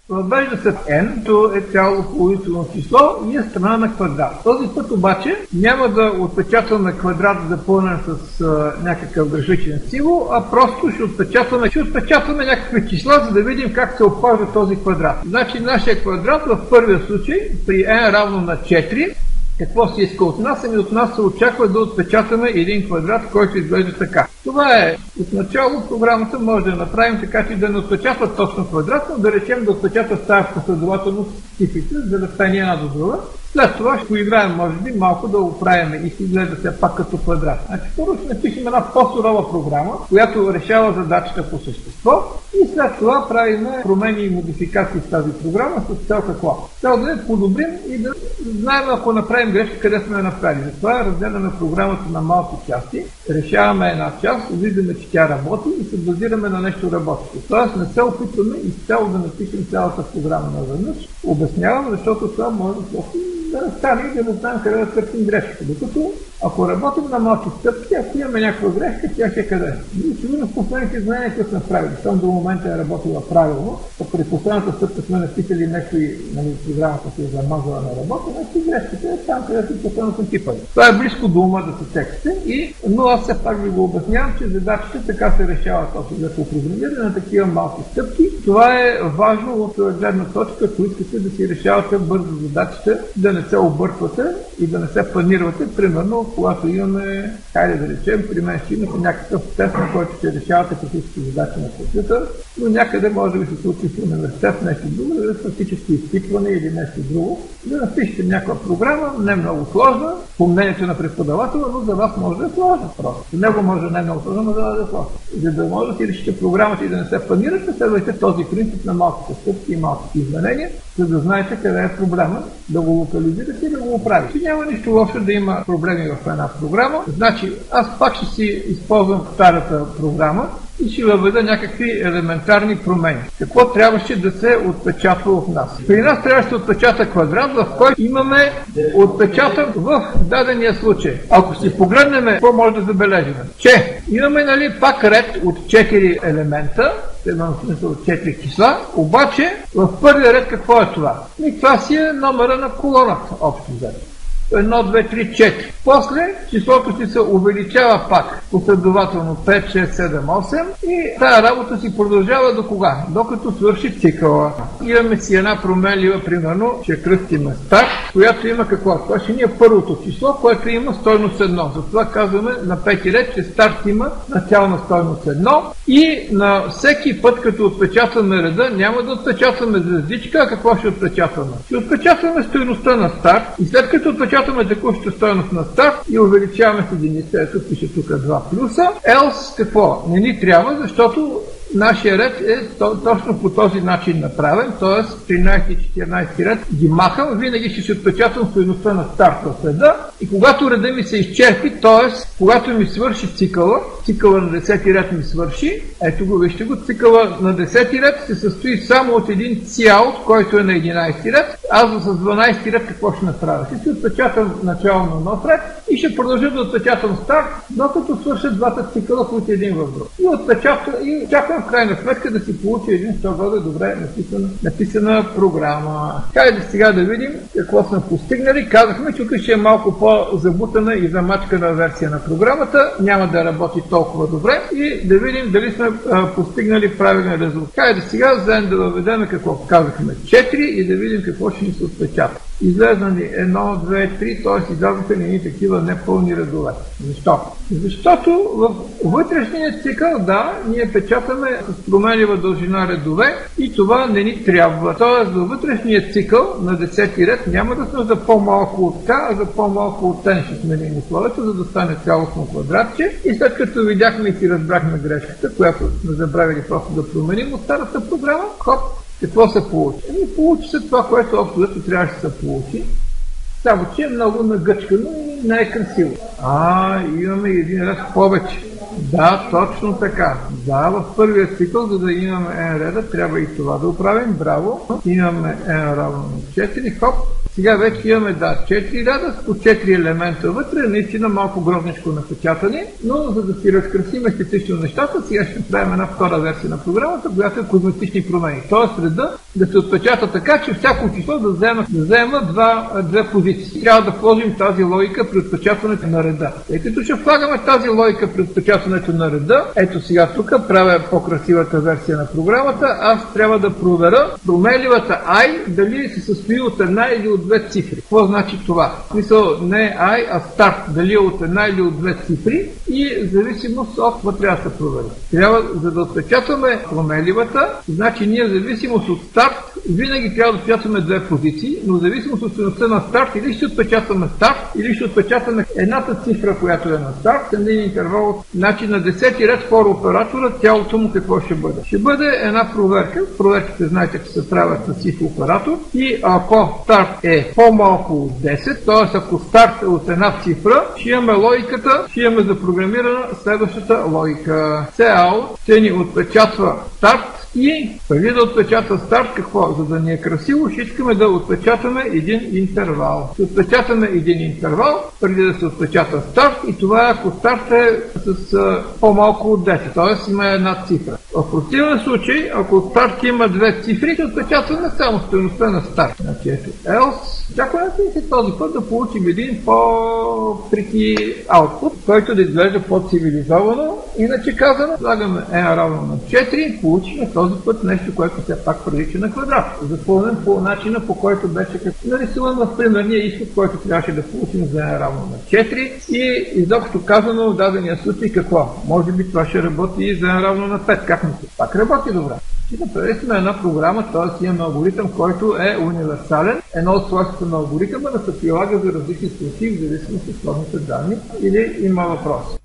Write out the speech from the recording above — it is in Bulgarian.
Въвежда се n, то е цяло положително число и е страна на квадрат. Този път обаче няма да отпечатваме квадрат запълнен с някакъв графичен символ, а просто ще отпечатваме някакви числа, за да видим как се опазва този квадрат. Значи нашия квадрат в първия случай при n равно на 4, какво се иска от нас? От нас се очаква да отпечатаме един квадрат, който изглежда така. Това е отначало програмата може да направим така, че да не отпечатва точно квадрат, но да речем да отпечатва в тази последователност цифрите, за да стане една до друга. След това ще поиграем, може би, малко да оправим и си гледа се пак като квадрат. Значи първо ще напишем една по-сурова програма, която решава задачата по същество и след това правим промени и модификации в тази програма с цел какво? Цел да я подобрим и да знаем, ако направим грешка, къде сме я направили. Затова разделяме програмата на малки части, решаваме една част, виждаме, че тя работи и се базираме на нещо работещо. Тоест не се опитваме изцяло да напишем цялата програма наведнъж. Обяснявам, защото това може да стане и да не знаем къде да търсим грешката. Докато ако работим на малки стъпки, ако имаме някаква грешка, тя ще къде. Ние сигурно в последните знания, които сме правили, защото до момента е работила правилно, а при последната стъпка сме написали нещо и програмата си е замазала на работа, значи грешката е там, където последно съм типали. Това е близко до ума да се текстите, но аз все пак ви го обяснявам, че задачите така се решават по програмиране на такива малки стъпки. Това е важно от гледна точка, ако искате да си решавате бързо задачите, да не се обърквате и да не се планирате, примерно когато имаме, хайде да речем, при мен ще имате някакъв тест, на който ще решавате практически задачи на компютър, но някъде може да се случи в университет нещо друго, да фактически изпитване или нещо друго, да напишете някаква програма, не много сложна, по мнението на преподавателя, но за вас може да е сложна просто. За него може не много сложна, но за вас да е сложна. За да може да си решите програмата и да не се планирате, следвайте този принцип на малките стъпки и малките изменения, за да знаете къде е проблема, да го локализирате и да го оправите. Няма нищо лошо да има проблеми в една програма. Значи, аз пак ще си използвам старата програма и ще въведа някакви елементарни промени. Какво трябваше да се отпечатва в нас? При нас трябваше да отпечата квадрат, в който имаме отпечатък в дадения случай. Ако си погледнем, какво може да забележим? Че имаме пак ред от 4 елемента, имам смисъл от 4 числа, обаче в първия ред какво е това? И това си е номера на колоната, общо взето. 1, 2, 3, 4. После числото си се увеличава пак последователно 5, 6, 7, 8 и тая работа си продължава до кога? Докато свърши цикъла. Имаме си една променлива, примерно, ще кръстим старт, която има какво? Това ще ни е първото число, което има стойност 1. Затова казваме на 5 ред, че старт има начална стойност 1 и на всеки път, като отпечатваме реда, няма да отпечатваме звездичка, а какво ще отпечатваме? Ще отпечатваме стойността на старт и след като отпечатваме текущата стойност на старт и увеличаваме с единица, ето пише тук 2 плюса, else какво? Не ни трябва, защото нашия ред е точно по този начин направен, т.е. 13 и 14 ред ги махам, винаги ще се отпечатвам стойността на старта в реда и когато реда ми се изчерпи, т.е. когато ми свърши цикъла на 10 ред ми свърши, ето го, вижте го, цикъла на 10 ред се състои само от един цял, който е на 11 ред, аз с 12 ред какво ще направя? Ще се отпечатам начало на нов ред и ще продължа да отпечатам старт, докато свършат двата цикъла, които един в друг. И чакам в крайна сметка да си получи един що-годе добре написана програма. Хайде сега да видим какво сме постигнали. Казахме, че тук ще е малко по-забутана и замачкана версия на програмата. Няма да работи толкова добре и да видим дали сме постигнали правилен резултат. Хайде сега заедно да въведем какво казахме 4 и да видим какво ще ни се отпечата. Излезна ни 1, 2, 3, т.е. излязаха ни такива непълни редове. Защо? Защото в вътрешния цикъл, да, ние печатаме с променлива дължина редове и това не ни трябва. Т.е. във вътрешния цикъл на 10 ред няма да сме за по-малко от К, а за по-малко от N ще сменим условията, за да стане цялостно квадратче. И след като видяхме и си разбрахме грешката, която сме забравили просто да променим от старата програма, хоп, какво се получи? Получи се това, което общо трябваше да се получи. Само че е много нагъчкано и най-красиво. Имаме един ред повече. Да, точно така. Да, в първия цикъл, за да имаме n реда, трябва и това да оправим. Браво. Имаме n равно на 4. Хоп. Сега вече имаме 4 ряда с по 4 елемента вътре, наистина малко грозничко напечатани, но за да си разкрасим естетично нещата, сега ще правим една втора версия на програмата, която е козметични промени. Тоест реда да се отпечата така, че всяко число да взема две позиции. Трябва да вложим тази логика при отпечатването на реда. Тъй като ще влагаме тази логика при отпечатването на реда, ето сега тук правя по-красивата версия на програмата, аз трябва да проверя променливата I дали се състои от една или от две цифри. Какво значи това? В смисъл не I, а start, дали е от една или от две цифри и в зависимост от това трябва да се провери. Трябва, за да отпечатваме променливата, значи ние в зависимост от старт винаги трябва да отпечатваме две позиции, но в зависимост от стойността на старт или ще отпечатваме старт, или ще отпечатваме едната цифра, която е на старт, с един интервал. Значи на 10-ти ред for оператора тялото му какво ще бъде? Ще бъде една проверка. Проверките знаете, че се правят с цифр оператор и ако старт е по-малко от 10, т.е. ако старт е от една цифра, ще имаме логиката, ще имаме запрограмирана следващата логика. Cout ще ни отпечатва старт и преди да отпечата старт, какво? За да ни е красиво, ще искаме да отпечатаме един интервал. Ще отпечатаме един интервал, преди да се отпечата старт и това ако старт е с по-малко от 10, т.е. има една цифра. В противен случай, ако старт има две цифри, ще отпечатваме само стойността на старт. Значи ето else. Очакваме се този път да получим един по-трики output, който да изглежда по-цивилизовано. Иначе казано, слагаме n равно на 4, получим този път нещо, което все пак прилича на квадрат. Запълнен по начина, по който беше нарисуван в примерния изход, който трябваше да получим за n равно на 4 и изобщо казано в дадения случай какво? Може би това ще работи и за n равно на 5. Как мисля? Пак работи добре. И направили сме една програма, т.е. имаме алгоритъм, който е универсален. Едно от свойствата на алгоритъма да се прилага за различни случаи, в зависимост от сложните данни или има въпрос.